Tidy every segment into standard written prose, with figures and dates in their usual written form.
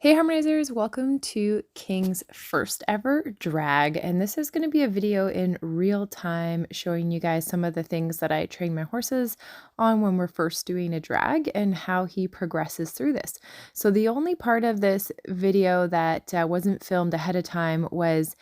Hey harmonizers, welcome to King's first ever drag, and this is going to be a video in real time showing you guys some of the things that I train my horses on when we're first doing a drag and how he progresses through this. So the only part of this video that wasn't filmed ahead of time was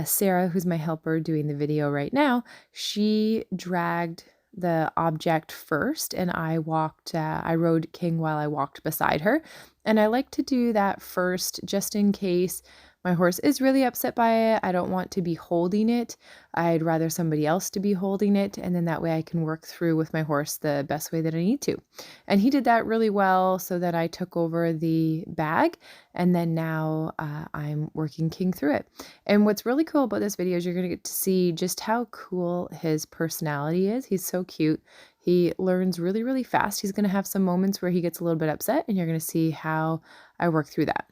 Sarah, who's my helper doing the video right now. She dragged the object first and I rode King while I walked beside her. And I like to do that first just in case my horse is really upset by it. I don't want to be holding it. I'd rather somebody else to be holding it. And then that way I can work through with my horse the best way that I need to. And he did that really well so that I took over the bag. And then now I'm working King through it. And what's really cool about this video is you're going to get to see just how cool his personality is. He's so cute. He learns really, really fast. He's going to have some moments where he gets a little bit upset, and you're going to see how I work through that.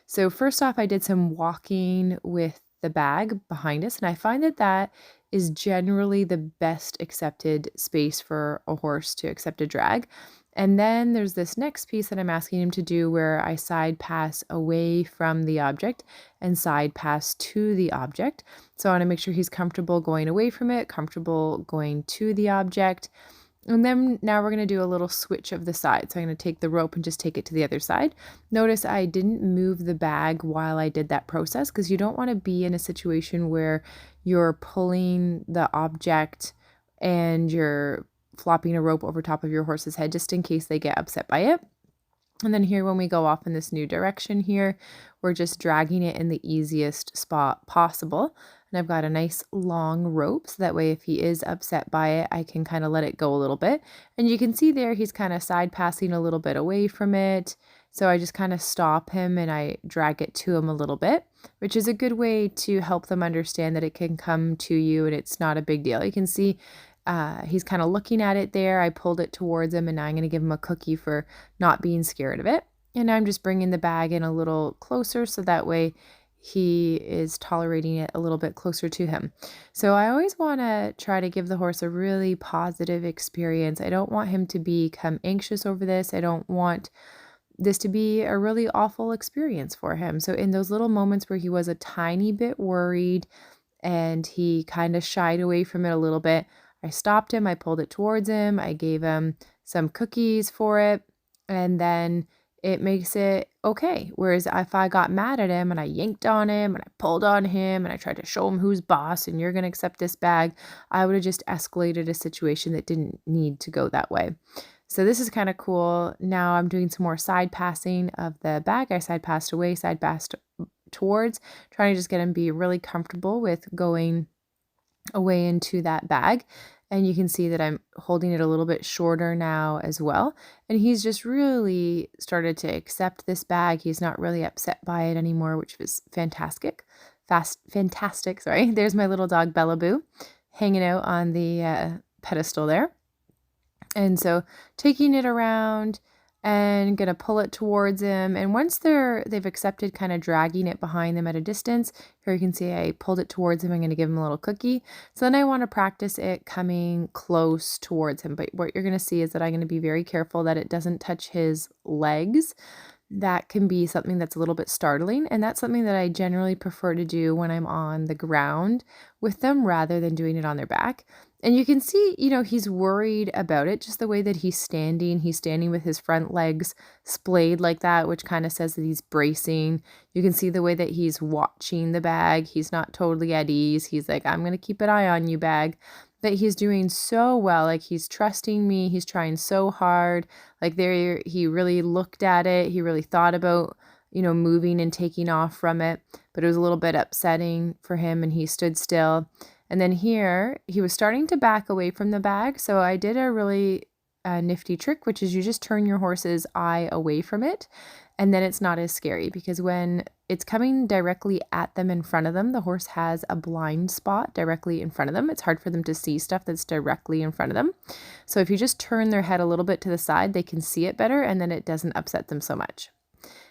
So first off, I did some walking with the bag behind us, and I find that that is generally the best accepted space for a horse to accept a drag. And then there's this next piece that I'm asking him to do where I side pass away from the object and side pass to the object. So I want to make sure he's comfortable going away from it, comfortable going to the object. And then now we're going to do a little switch of the side. So I'm going to take the rope and just take it to the other side. Notice I didn't move the bag while I did that process because you don't want to be in a situation where you're pulling the object and you're flopping a rope over top of your horse's head just in case they get upset by it. And then here when we go off in this new direction here, we're just dragging it in the easiest spot possible. And I've got a nice long rope so that way if he is upset by it, I can kind of let it go a little bit. And you can see there he's kind of side passing a little bit away from it. So I just kind of stop him and I drag it to him a little bit, which is a good way to help them understand that it can come to you and it's not a big deal. You can see he's kind of looking at it there. I pulled it towards him and now I'm going to give him a cookie for not being scared of it. And now I'm just bringing the bag in a little closer so that way he is tolerating it a little bit closer to him. So I always want to try to give the horse a really positive experience. I don't want him to become anxious over this. I don't want this to be a really awful experience for him. So in those little moments where he was a tiny bit worried and he kind of shied away from it a little bit, I stopped him, I pulled it towards him, I gave him some cookies for it, and then it makes it okay. Whereas if I got mad at him and I yanked on him and I pulled on him and I tried to show him who's boss and you're going to accept this bag, I would have just escalated a situation that didn't need to go that way. So this is kind of cool. Now I'm doing some more side passing of the bag. I side passed away, side passed towards, trying to just get him be really comfortable with going away into that bag. And you can see that I'm holding it a little bit shorter now as well. And he's just really started to accept this bag. He's not really upset by it anymore, which was fantastic. Fantastic, sorry. There's my little dog Bella Boo hanging out on the pedestal there. And so taking it around and gonna pull it towards him. And once they've accepted kind of dragging it behind them at a distance, here you can see I pulled it towards him. I'm gonna give him a little cookie. So then I want to practice it coming close towards him. But what you're gonna see is that I'm gonna be very careful that it doesn't touch his legs. That can be something that's a little bit startling, and that's something that I generally prefer to do when I'm on the ground with them rather than doing it on their back. And you can see, he's worried about it, just the way that he's standing. He's standing with his front legs splayed like that, which kind of says that he's bracing. You can see the way that he's watching the bag. He's not totally at ease. He's like, I'm going to keep an eye on you, bag. But he's doing so well. Like, he's trusting me. He's trying so hard. Like, there, he really looked at it. He really thought about, moving and taking off from it. But it was a little bit upsetting for him, and he stood still. And then here, he was starting to back away from the bag. So I did a really nifty trick, which is you just turn your horse's eye away from it. And then it's not as scary because when it's coming directly at them in front of them, the horse has a blind spot directly in front of them. It's hard for them to see stuff that's directly in front of them. So if you just turn their head a little bit to the side, they can see it better and then it doesn't upset them so much.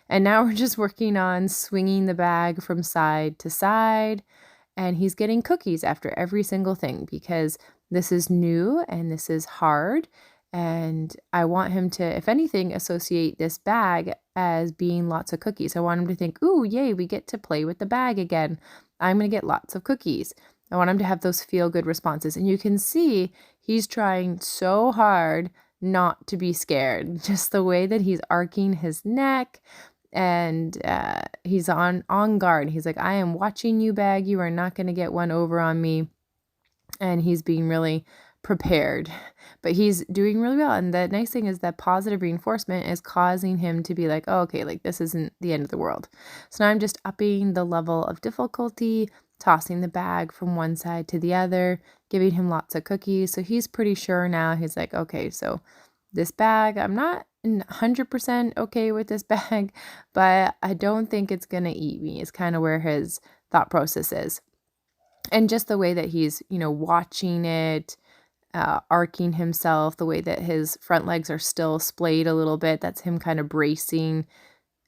And now we're just working on swinging the bag from side to side. And he's getting cookies after every single thing because this is new and this is hard. And I want him to, if anything, associate this bag as being lots of cookies. I want him to think, ooh, yay, we get to play with the bag again. I'm going to get lots of cookies. I want him to have those feel-good responses. And you can see he's trying so hard not to be scared. Just the way that he's arcing his neck, and he's on guard. He's like, I am watching you, bag. You are not going to get one over on me. And he's being really prepared, but he's doing really well. And the nice thing is that positive reinforcement is causing him to be like, oh, okay, like this isn't the end of the world. So now I'm just upping the level of difficulty, tossing the bag from one side to the other, giving him lots of cookies. So he's pretty sure now. He's like, okay, so this bag, I'm not 100% okay with this bag, but I don't think it's gonna eat me, is kind of where his thought process is. And just the way that he's, watching it, arcing himself, the way that his front legs are still splayed a little bit, that's him kind of bracing.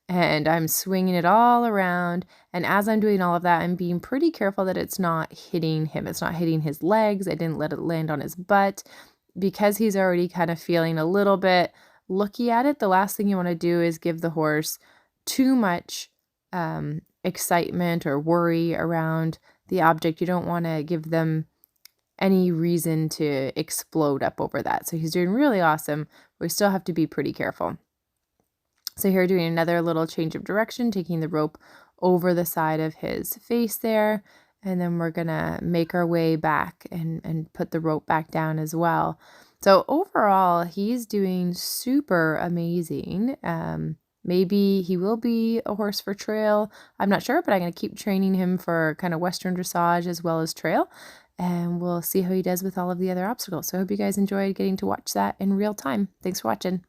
And I'm swinging it all around. And as I'm doing all of that, I'm being pretty careful that it's not hitting him. It's not hitting his legs. I didn't let it land on his butt. Because he's already kind of feeling a little bit looky at it, the last thing you want to do is give the horse too much excitement or worry around the object. You don't want to give them any reason to explode up over that. So he's doing really awesome. We still have to be pretty careful. So here, doing another little change of direction, taking the rope over the side of his face there. And then we're gonna make our way back and put the rope back down as well. So overall, he's doing super amazing. Maybe he will be a horse for trail. I'm not sure, but I'm going to keep training him for kind of Western dressage as well as trail. And we'll see how he does with all of the other obstacles. So I hope you guys enjoyed getting to watch that in real time. Thanks for watching.